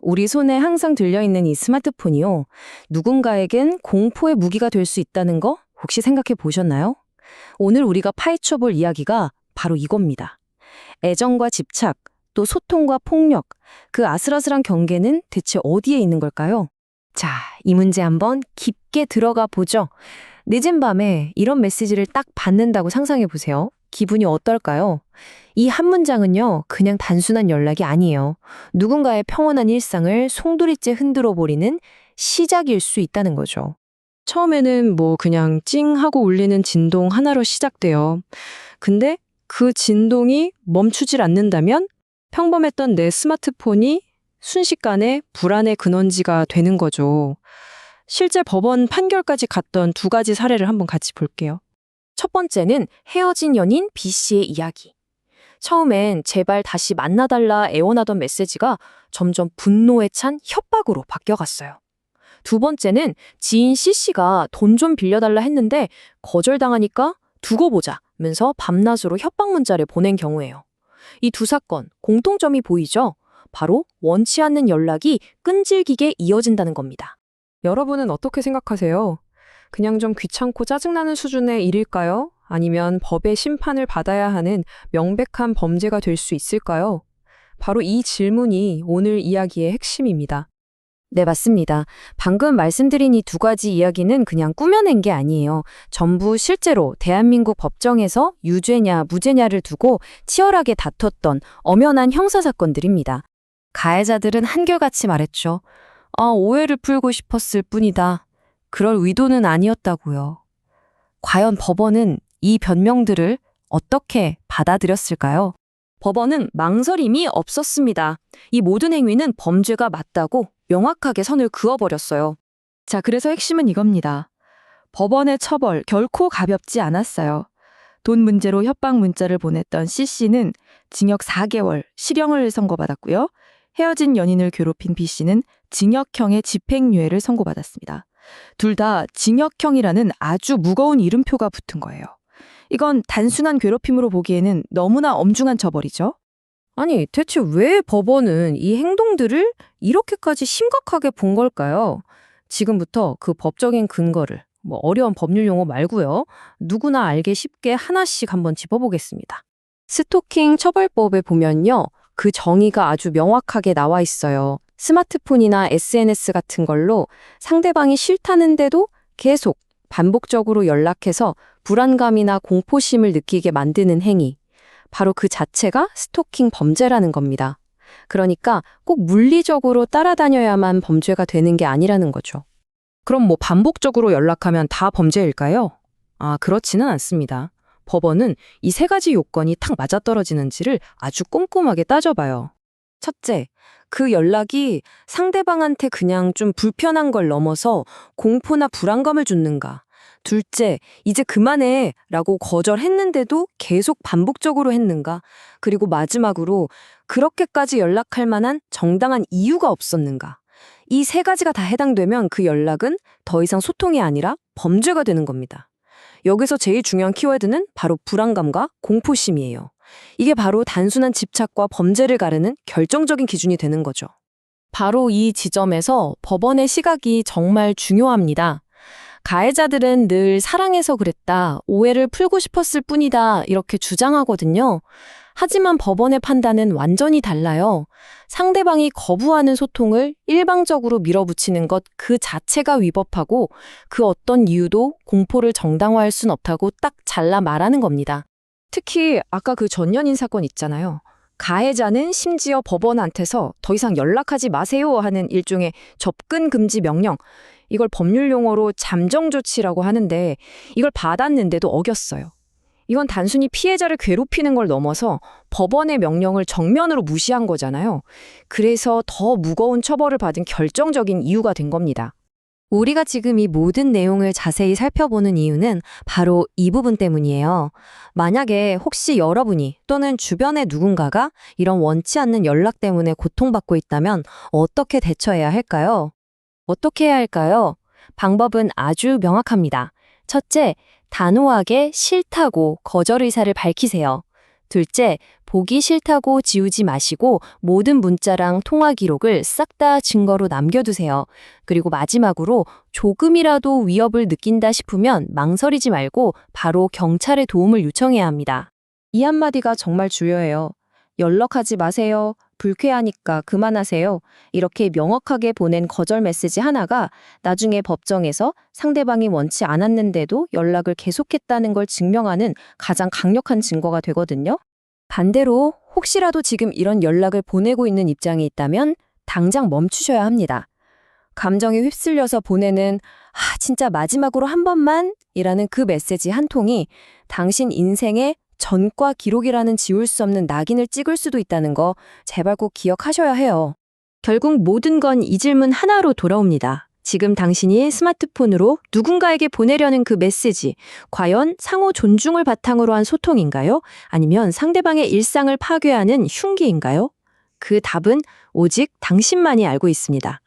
우리 손에 항상 들려있는 이 스마트폰이요. 누군가에겐 공포의 무기가 될 수 있다는 거 혹시 생각해 보셨나요? 오늘 우리가 파헤쳐 볼 이야기가 바로 이겁니다. 애정과 집착, 또 소통과 폭력, 그 아슬아슬한 경계는 대체 어디에 있는 걸까요? 자, 이 문제 한번 깊게 들어가 보죠. 늦은 밤에 이런 메시지를 딱 받는다고 상상해 보세요. 기분이 어떨까요? 이 한 문장은요, 그냥 단순한 연락이 아니에요. 누군가의 평온한 일상을 송두리째 흔들어 버리는 시작일 수 있다는 거죠. 처음에는 그냥 찡 하고 울리는 진동 하나로 시작돼요. 근데 그 진동이 멈추질 않는다면 평범했던 내 스마트폰이 순식간에 불안의 근원지가 되는 거죠. 실제 법원 판결까지 갔던 두 가지 사례를 한번 같이 볼게요. 첫 번째는 헤어진 연인 B씨의 이야기. 처음엔 제발 다시 만나달라 애원하던 메시지가 점점 분노에 찬 협박으로 바뀌어갔어요. 두 번째는 지인 C씨가 돈 좀 빌려달라 했는데 거절당하니까 두고 보자면서 밤낮으로 협박 문자를 보낸 경우예요. 이 두 사건 공통점이 보이죠? 바로 원치 않는 연락이 끈질기게 이어진다는 겁니다. 여러분은 어떻게 생각하세요? 그냥 좀 귀찮고 짜증나는 수준의 일일까요? 아니면 법의 심판을 받아야 하는 명백한 범죄가 될 수 있을까요? 바로 이 질문이 오늘 이야기의 핵심입니다. 네, 맞습니다. 방금 말씀드린 이 두 가지 이야기는 그냥 꾸며낸 게 아니에요. 전부 실제로 대한민국 법정에서 유죄냐 무죄냐를 두고 치열하게 다퉜던 엄연한 형사사건들입니다. 가해자들은 한결같이 말했죠. 오해를 풀고 싶었을 뿐이다. 그럴 의도는 아니었다고요. 과연 법원은 이 변명들을 어떻게 받아들였을까요? 법원은 망설임이 없었습니다. 이 모든 행위는 범죄가 맞다고 명확하게 선을 그어버렸어요. 자, 그래서 핵심은 이겁니다. 법원의 처벌 결코 가볍지 않았어요. 돈 문제로 협박 문자를 보냈던 C씨는 징역 4개월, 실형을 선고받았고요. 헤어진 연인을 괴롭힌 B씨는 징역형의 집행유예를 선고받았습니다. 둘 다 징역형이라는 아주 무거운 이름표가 붙은 거예요. 이건 단순한 괴롭힘으로 보기에는 너무나 엄중한 처벌이죠. 아니, 대체 왜 법원은 이 행동들을 이렇게까지 심각하게 본 걸까요? 지금부터 그 법적인 근거를 어려운 법률 용어 말고요. 누구나 알기 쉽게 하나씩 한번 짚어보겠습니다. 스토킹 처벌법에 보면요. 그 정의가 아주 명확하게 나와 있어요. 스마트폰이나 SNS 같은 걸로 상대방이 싫다는데도 계속 반복적으로 연락해서 불안감이나 공포심을 느끼게 만드는 행위. 바로 그 자체가 스토킹 범죄라는 겁니다. 그러니까 꼭 물리적으로 따라다녀야만 범죄가 되는 게 아니라는 거죠. 그럼 반복적으로 연락하면 다 범죄일까요? 그렇지는 않습니다. 법원은 이 세 가지 요건이 탁 맞아떨어지는지를 아주 꼼꼼하게 따져봐요. 첫째, 그 연락이 상대방한테 그냥 좀 불편한 걸 넘어서 공포나 불안감을 주는가. 둘째, 이제 그만해 라고 거절했는데도 계속 반복적으로 했는가. 그리고 마지막으로 그렇게까지 연락할 만한 정당한 이유가 없었는가. 이 세 가지가 다 해당되면 그 연락은 더 이상 소통이 아니라 범죄가 되는 겁니다. 여기서 제일 중요한 키워드는 바로 불안감과 공포심이에요. 이게 바로 단순한 집착과 범죄를 가르는 결정적인 기준이 되는 거죠. 바로 이 지점에서 법원의 시각이 정말 중요합니다. 가해자들은 늘 사랑해서 그랬다, 오해를 풀고 싶었을 뿐이다 이렇게 주장하거든요. 하지만 법원의 판단은 완전히 달라요. 상대방이 거부하는 소통을 일방적으로 밀어붙이는 것 그 자체가 위법하고 그 어떤 이유도 공포를 정당화할 순 없다고 딱 잘라 말하는 겁니다. 특히 아까 그 전연인 사건 있잖아요. 가해자는 심지어 법원한테서 더 이상 연락하지 마세요 하는 일종의 접근 금지 명령, 이걸 법률 용어로 잠정 조치라고 하는데 이걸 받았는데도 어겼어요. 이건 단순히 피해자를 괴롭히는 걸 넘어서 법원의 명령을 정면으로 무시한 거잖아요. 그래서 더 무거운 처벌을 받은 결정적인 이유가 된 겁니다. 우리가 지금 이 모든 내용을 자세히 살펴보는 이유는 바로 이 부분 때문이에요. 만약에 혹시 여러분이 또는 주변의 누군가가 이런 원치 않는 연락 때문에 고통받고 있다면 어떻게 대처해야 할까요? 어떻게 해야 할까요? 방법은 아주 명확합니다. 첫째, 단호하게 싫다고 거절 의사를 밝히세요. 둘째, 보기 싫다고 지우지 마시고 모든 문자랑 통화 기록을 싹 다 증거로 남겨두세요. 그리고 마지막으로 조금이라도 위협을 느낀다 싶으면 망설이지 말고 바로 경찰에 도움을 요청해야 합니다. 이 한마디가 정말 중요해요. 연락하지 마세요. 불쾌하니까 그만하세요. 이렇게 명확하게 보낸 거절 메시지 하나가 나중에 법정에서 상대방이 원치 않았는데도 연락을 계속했다는 걸 증명하는 가장 강력한 증거가 되거든요. 반대로 혹시라도 지금 이런 연락을 보내고 있는 입장이 있다면 당장 멈추셔야 합니다. 감정에 휩쓸려서 보내는 진짜 마지막으로 한 번만 이라는 그 메시지 한 통이 당신 인생의 전과 기록이라는 지울 수 없는 낙인을 찍을 수도 있다는 거 제발 꼭 기억하셔야 해요. 결국 모든 건 이 질문 하나로 돌아옵니다. 지금 당신이 스마트폰으로 누군가에게 보내려는 그 메시지, 과연 상호 존중을 바탕으로 한 소통인가요? 아니면 상대방의 일상을 파괴하는 흉기인가요? 그 답은 오직 당신만이 알고 있습니다.